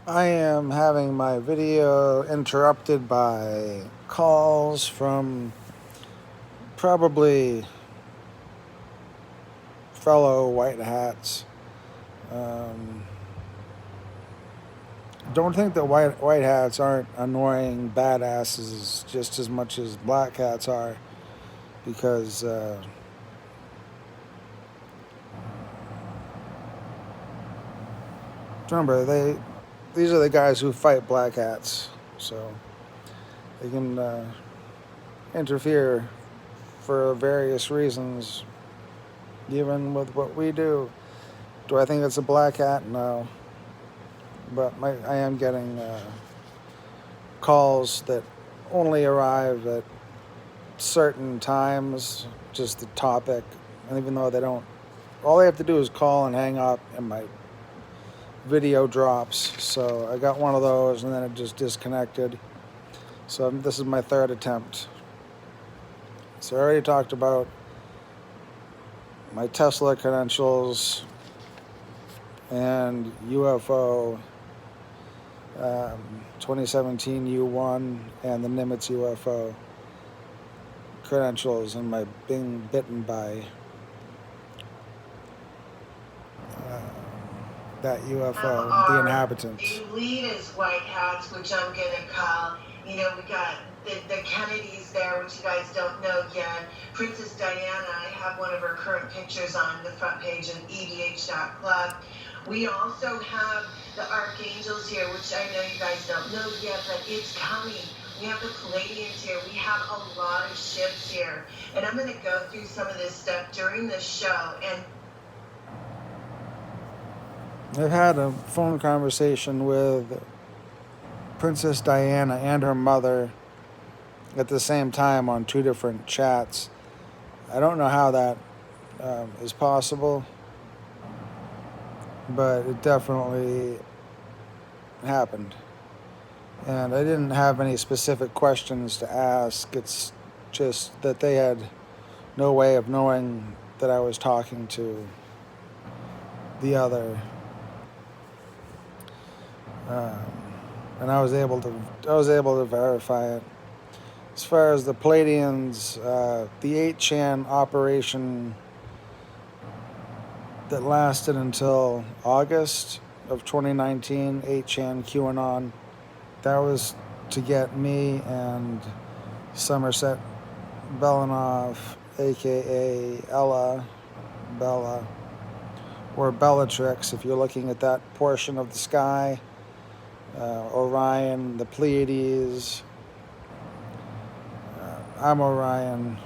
I am having my video interrupted by calls from probably fellow white hats. Um, don't think that white hats aren't annoying badasses just as much as black hats are, because remember these are the guys who fight black hats, so they can interfere for various reasons, even with what we do. Do I think it's a black hat? No. But I am getting calls that only arrive at certain times, just the topic. And even though they don't, all they have to do is call and hang up, and my video drops. So I got one of those, and then it just disconnected. So this is my third attempt. So I already talked about my Tesla credentials and UFO 2017 U1 and the Nimitz UFO credentials, and my being bitten by that UFO, the inhabitant. Elite is white hats, which I'm gonna call. We got the Kennedys there, which you guys don't know yet. Princess Diana, I have one of her current pictures on the front page of EDH.club. We also have the Archangels here, which I know you guys don't know yet, but it's coming. We have the Palladians here. We have a lot of ships here. And I'm going to go through some of this stuff during the show. And I've had a phone conversation with Princess Diana and her mother at the same time on two different chats. I don't know how that is possible, but it definitely happened. And I didn't have any specific questions to ask. It's just that they had no way of knowing that I was talking to the other. And I was able to verify it. As far as the Palladians, the 8chan operation that lasted until August of 2019, 8chan QAnon, that was to get me and Somerset Belanoff, aka Bella, or Bellatrix, if you're looking at that portion of the sky, Orion, the Pleiades, Ameru-Ryen.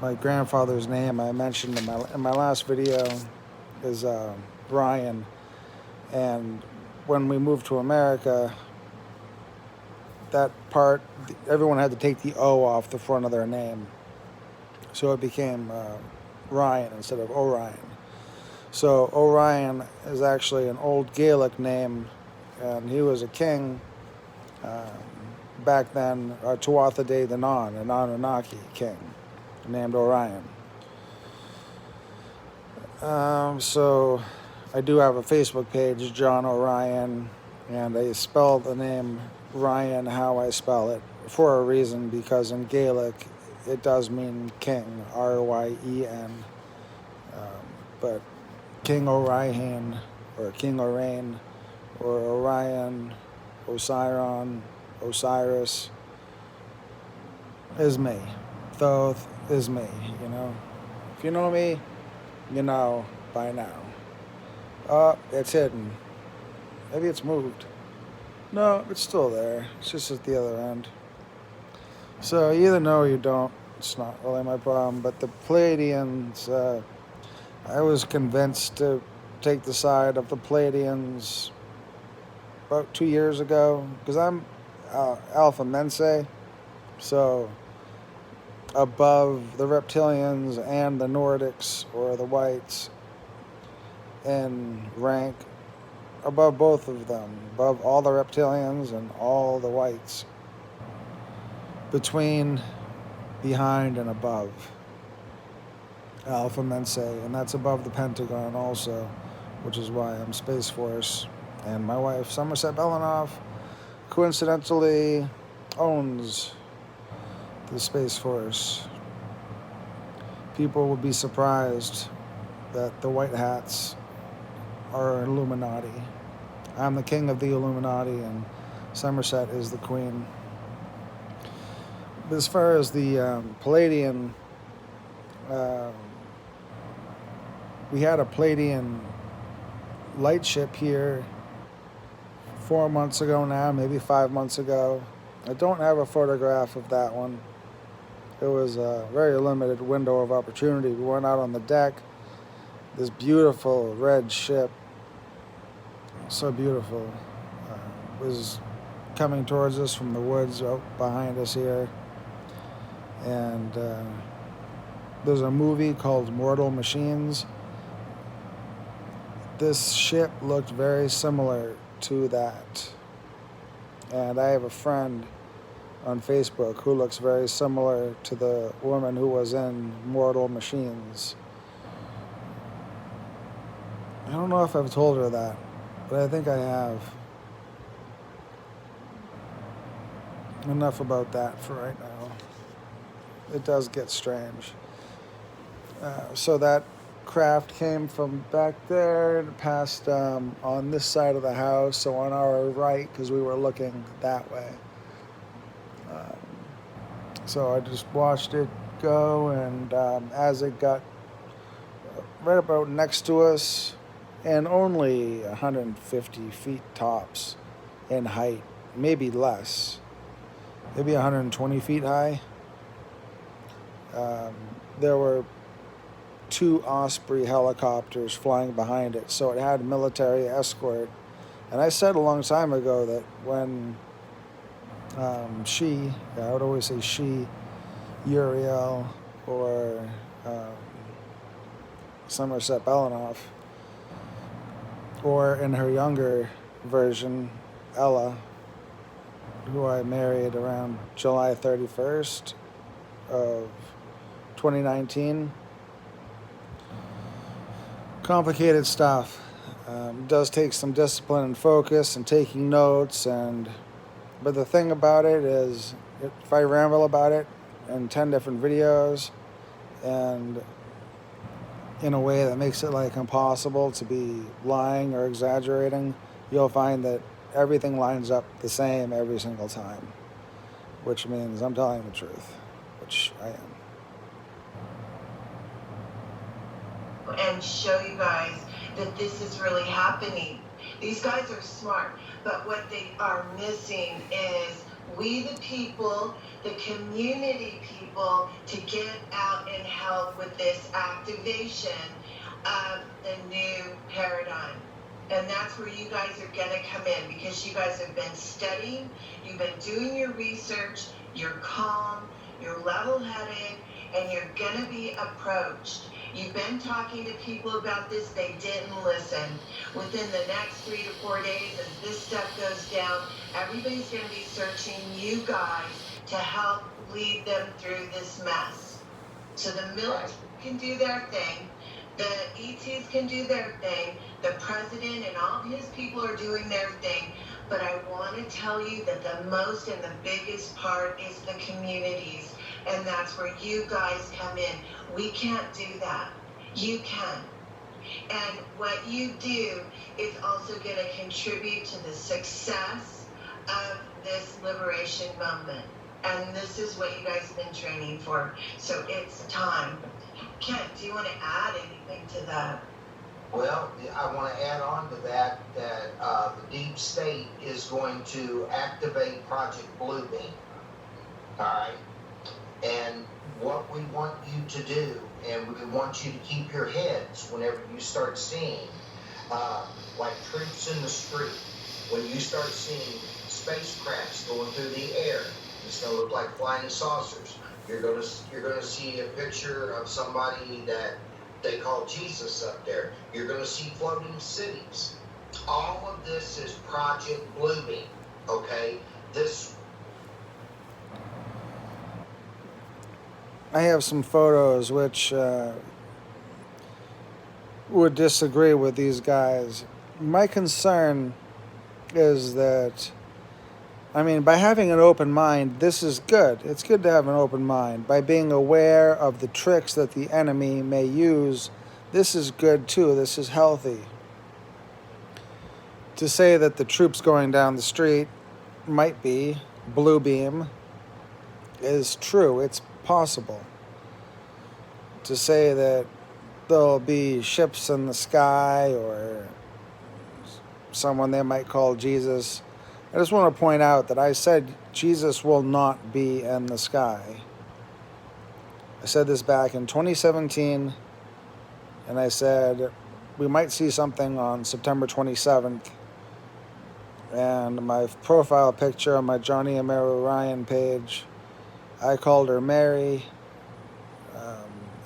My grandfather's name I mentioned in my last video is Ryan, and when we moved to America, that part, everyone had to take the O off the front of their name, so it became Ryan instead of Orion. So Orion is actually an old Gaelic name, and he was a king back then, Tuatha De Danann, an Anunnaki king named Orion. So I do have a Facebook page, John Orion, and I spell the name Ryan how I spell it for a reason, because in Gaelic it does mean king, Ryen, but King Orion or King Orain or Orion, Osiron, Osiris is me. Thoth is me, If you know me, you know by now. Oh, it's hidden. Maybe it's moved. No, it's still there. It's just at the other end. So you either know or you don't. It's not really my problem. But the Pleiadians, I was convinced to take the side of the Pleiadians about 2 years ago, because I'm Alpha Mensae, so above the reptilians and the Nordics or the whites in rank, above both of them, above all the reptilians and all the whites, between, behind, and above Alpha Mensae, and that's above the Pentagon also, which is why I'm Space Force And my wife, Somerset Belanoff, coincidentally owns the Space Force. People would be surprised that the White Hats are Illuminati. I'm the king of the Illuminati, and Somerset is the queen. But as far as the Palladian, uh, we had a Palladian lightship here 4 months ago now, maybe 5 months ago. I don't have a photograph of that one. It was a very limited window of opportunity. We went out on the deck. This beautiful red ship, so beautiful, was coming towards us from the woods out behind us here. And there's a movie called Mortal Machines. This ship looked very similar to that. And I have a friend on Facebook who looks very similar to the woman who was in Mortal Machines. I don't know if I've told her that, but I think I have. Enough about that for right now. It does get strange. So that craft came from back there and passed on this side of the house, so on our right, because we were looking that way. So I just watched it go, and as it got right about next to us, and only 150 feet tops in height, maybe less, maybe 120 feet high, there were 2 Osprey helicopters flying behind it, so it had military escort. And I said a long time ago that when I would always say she, Uriel, or Somerset Belanoff, or in her younger version, Ella, who I married around July 31st of 2019. Complicated stuff. Does take some discipline and focus and taking notes, but the thing about it is, if I ramble about it in 10 different videos and in a way that makes it like impossible to be lying or exaggerating, you'll find that everything lines up the same every single time, which means I'm telling the truth, which I am. And show you guys that this is really happening. These guys are smart, but what they are missing is we the people, the community people, to get out and help with this activation of the new paradigm. And that's where you guys are going to come in, because you guys have been studying, you've been doing your research, you're calm, you're level-headed, and you're going to be approached. You've been talking to people about this, they didn't listen. Within the next 3 to 4 days, as this stuff goes down, everybody's going to be searching you guys to help lead them through this mess. So the military can do their thing, the ETs can do their thing, the president and all of his people are doing their thing, but I want to tell you that the most and the biggest part is the communities. And that's where you guys come in. We can't do that. You can. And what you do is also going to contribute to the success of this liberation movement. And this is what you guys have been training for. So it's time. Kent, do you want to add anything to that? Well, I want to add on to that the deep state is going to activate Project Bluebeam. All right? And what we want you to do, and we want you to keep your heads whenever you start seeing, like troops in the street, when you start seeing spacecrafts going through the air, it's going to look like flying saucers. You're going to see a picture of somebody that they call Jesus up there. You're going to see floating cities. All of this is Project Bluebeam, okay? I have some photos which would disagree with these guys. My concern is that, I mean, by having an open mind, this is good. It's good to have an open mind. By being aware of the tricks that the enemy may use, this is good too. This is healthy. To say that the troops going down the street might be blue beam is true. It's possible. To say that there'll be ships in the sky or someone they might call Jesus, I just want to point out that I said Jesus will not be in the sky. I said this back in 2017, and I said we might see something on September 27th. And my profile picture on my Johnny Ameru-Ryen page, I called her Mary,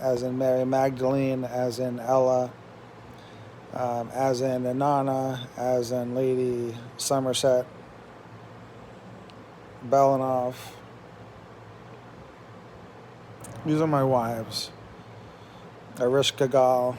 as in Mary Magdalene, as in Ella, as in Inanna, as in Lady Somerset, Belanoff. These are my wives. Arish Kagal.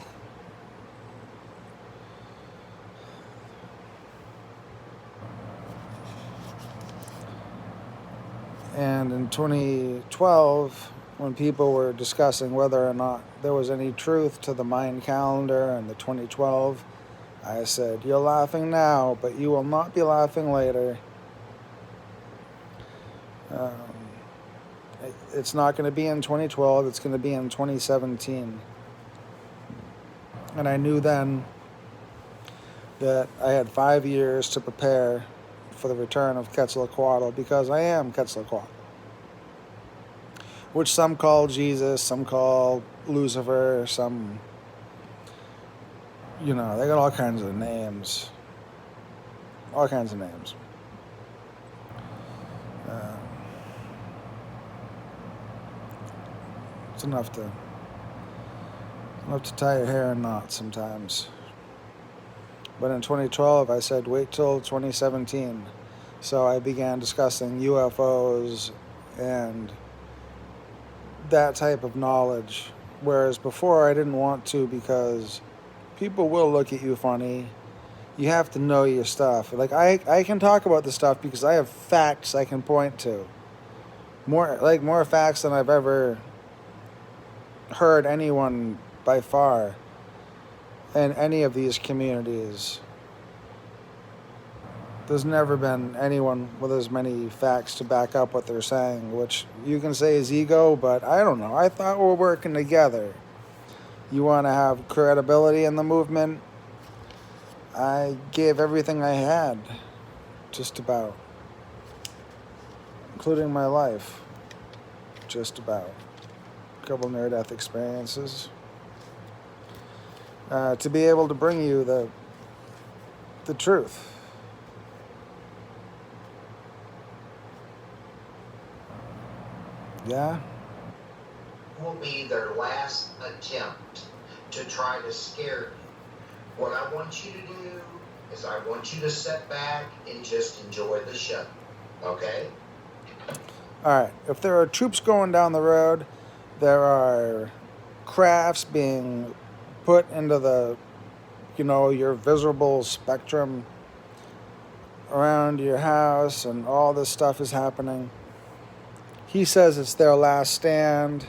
And in 2012, when people were discussing whether or not there was any truth to the Mayan calendar and the 2012, I said, you're laughing now, but you will not be laughing later. It's not going to be in 2012, it's going to be in 2017. And I knew then that I had 5 years to prepare for the return of Quetzalcoatl, because I am Quetzalcoatl, which some call Jesus, some call Lucifer, some, they got all kinds of names. All kinds of names. It's enough to tie your hair in knots sometimes. But in 2012, I said, wait till 2017. So I began discussing UFOs and that type of knowledge. Whereas before, I didn't want to, because people will look at you funny. You have to know your stuff. Like, I can talk about the stuff because I have facts I can point to. More facts than I've ever heard anyone by far in any of these communities. There's never been anyone with as many facts to back up what they're saying, which you can say is ego, but I don't know. I thought we're working together. You want to have credibility in the movement? I gave everything I had, just about, including my life, just about. A couple near-death experiences. To be able to bring you the truth. Yeah? Will be their last attempt to try to scare you. What I want you to do is I want you to sit back and just enjoy the show. Okay? Alright, if there are troops going down the road, there are crafts being put into the, your visible spectrum around your house, and all this stuff is happening. He says it's their last stand.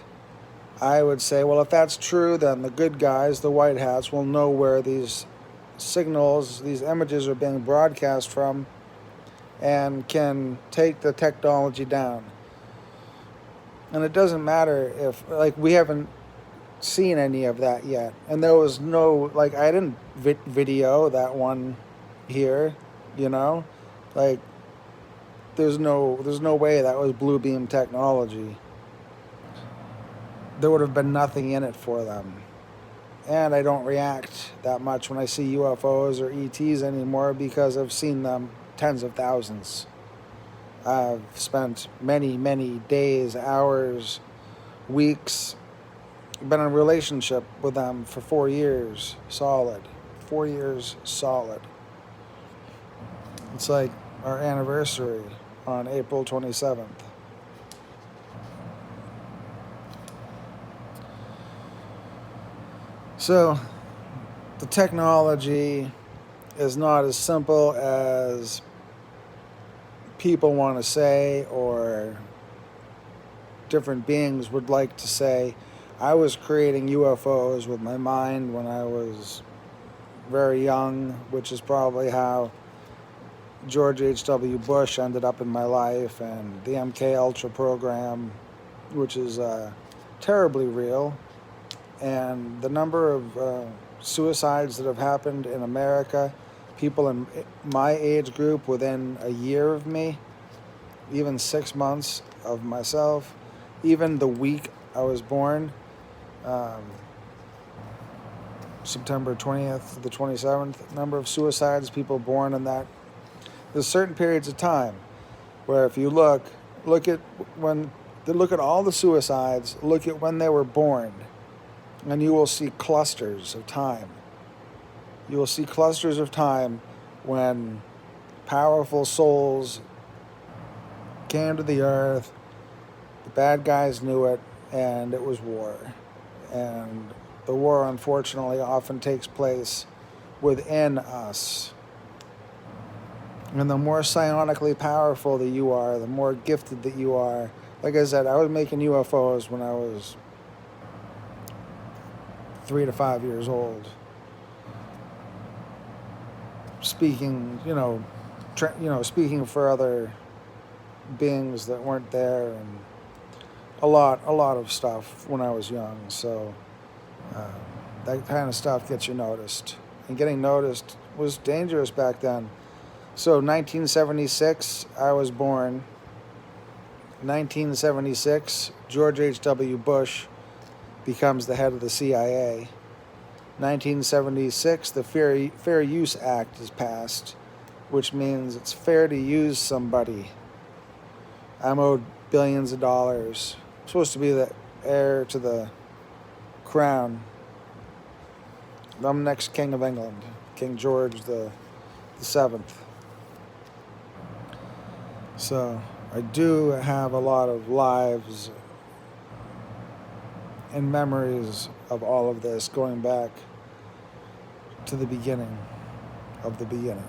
I would say, well, if that's true, then the good guys, the white hats, will know where these signals, these images are being broadcast from, and can take the technology down. And it doesn't matter if, we haven't seen any of that yet. And there was no, I didn't video that one here, there's no way that was blue beam technology. There would have been nothing in it for them. And I don't react that much when I see UFOs or ETs anymore, because I've seen them tens of thousands. I've spent many, many days, hours, weeks, been in a relationship with them for 4 years solid. 4 years solid. It's like our anniversary on April 27th. So, the technology is not as simple as people want to say or different beings would like to say. I was creating UFOs with my mind when I was very young, which is probably how George H.W. Bush ended up in my life, and the MK Ultra program, which is terribly real. And the number of suicides that have happened in America, people in my age group within a year of me, even 6 months of myself, even the week I was born, September 20th to the 27th, number of suicides, people born in that. There's certain periods of time where if you look at all the suicides, look at when they were born, and you will see clusters of time. You will see clusters of time when powerful souls came to the earth, the bad guys knew it, and it was war. And the war, unfortunately, often takes place within us. And the more psionically powerful that you are, the more gifted that you are. Like I said, I was making UFOs when I was 3 to 5 years old. Speaking, speaking for other beings that weren't there, and a lot of stuff when I was young. So that kind of stuff gets you noticed, and getting noticed was dangerous back then. So 1976, I was born. 1976, George H.W. Bush becomes the head of the CIA. 1976, the Fair Use Act is passed, which means it's fair to use somebody. I'm owed billions of dollars. I'm supposed to be the heir to the crown. I'm next King of England, King George the 7th. So I do have a lot of lives and memories of all of this going back to the beginning of the beginning.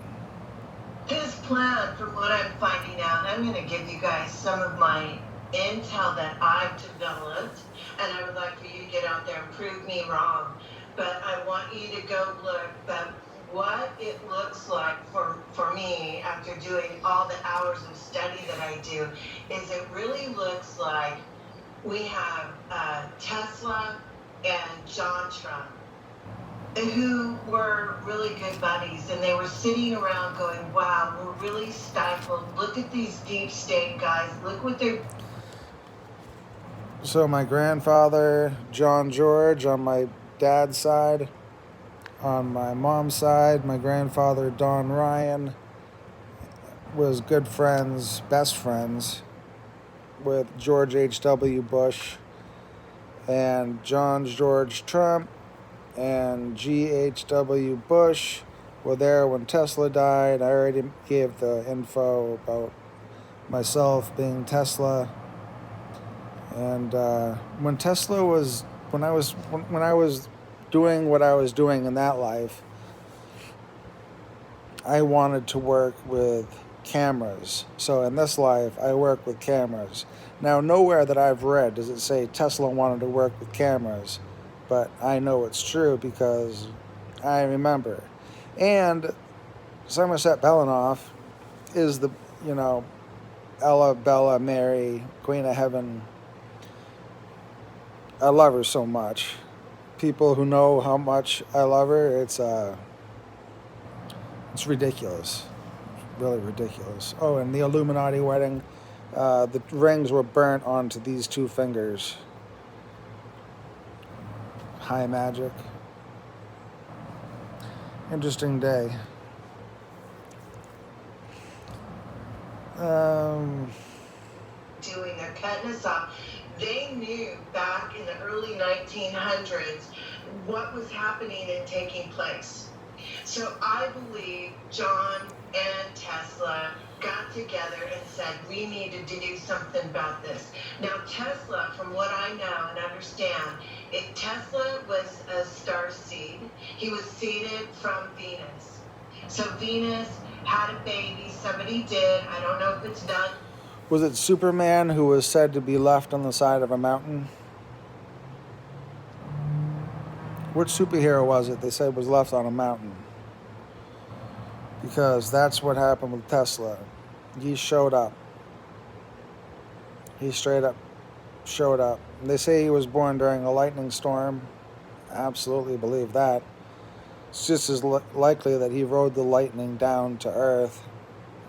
His plan, from what I'm finding out, and I'm going to give you guys some of my intel that I've developed, and I would like for you to get out there and prove me wrong. But I want you to go look at what it looks like for me after doing all the hours of study that I do, is it really looks like we have Tesla and John Trump, who were really good buddies, and they were sitting around going, wow, we're really stifled. Look at these deep state guys. Look what they're... So my grandfather, John George, on my dad's side. On my mom's side, my grandfather, Don Ryan, was good friends, best friends, with George H.W. Bush and John George Trump, and G.H.W. Bush were there when Tesla died. I already gave the info about myself being Tesla. And when I was doing what I was doing in that life, I wanted to work with cameras. So in this life, I work with cameras. Now, nowhere that I've read does it say Tesla wanted to work with cameras, but I know it's true because I remember. And Somerset Belanoff is the, Ella, Bella, Mary, Queen of Heaven. I love her so much. People who know how much I love her, it's ridiculous. Really ridiculous. Oh, and the Illuminati wedding, the rings were burnt onto these two fingers. High magic. Interesting day. They're cutting us off. They knew back in the early 1900s what was happening and taking place. So I believe John and Tesla got together and said, we needed to do something about this. Now, Tesla, from what I know and understand, Tesla was a star seed. He was seeded from Venus. So Venus had a baby. Somebody did. I don't know if it's done. Was it Superman who was said to be left on the side of a mountain? Which superhero was it they said was left on a mountain? Because that's what happened with Tesla. He showed up. He straight up showed up. They say he was born during a lightning storm. Absolutely believe that. It's just as likely that he rode the lightning down to Earth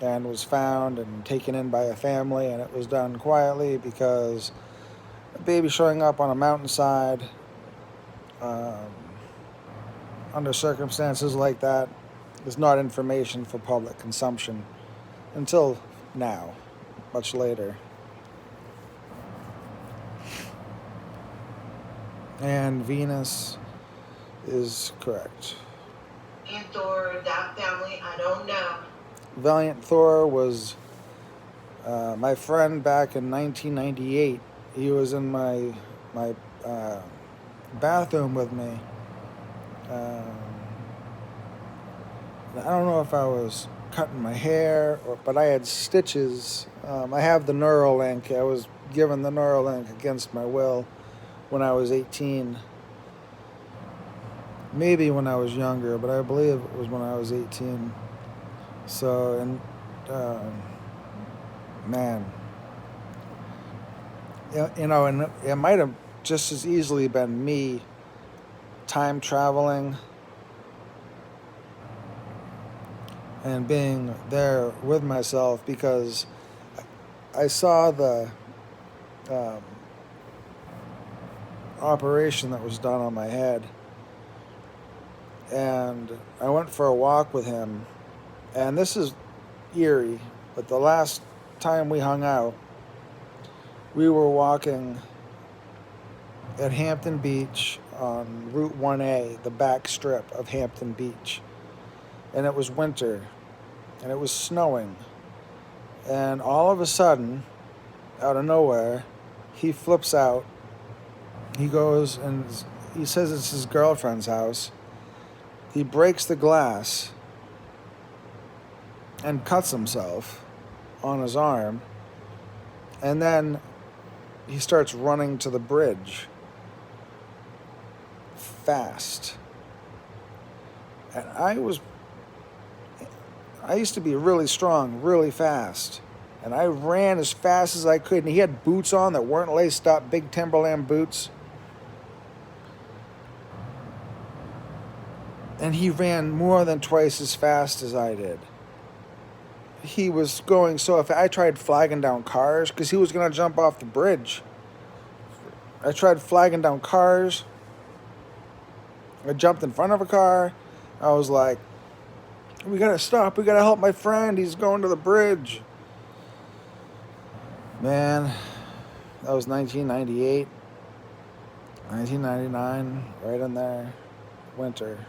and was found and taken in by a family, and it was done quietly because a baby showing up on a mountainside under circumstances like that is not information for public consumption until now, much later. And Venus is correct. And Thor, that family, I don't know. Valiant Thor was my friend back in 1998. He was in my bathroom with me. I don't know if I was cutting my hair, but I had stitches. I have the Neuralink. I was given the Neuralink against my will when I was 18. Maybe when I was younger, but I believe it was when I was 18. So, and man, you know, and it might have just as easily been me time traveling and being there with myself, because I saw the operation that was done on my head, and I went for a walk with him, and this is eerie, but the last time we hung out, we were walking at Hampton Beach on Route 1A, the back strip of Hampton Beach, and it was winter, and it was snowing, and all of a sudden, out of nowhere, he flips out. He goes and he says it's his girlfriend's house. He breaks the glass and cuts himself on his arm, and then he starts running to the bridge fast. And I used to be really strong, really fast, and I ran as fast as I could, and he had boots on that weren't laced up, big Timberland boots. And he ran more than twice as fast as I did. He was going so if I tried flagging down cars, because he was going to jump off the bridge. I tried flagging down cars. I jumped in front of a car. I was like, we got to stop. We got to help my friend. He's going to the bridge. Man, that was 1998, 1999, right in there, winter.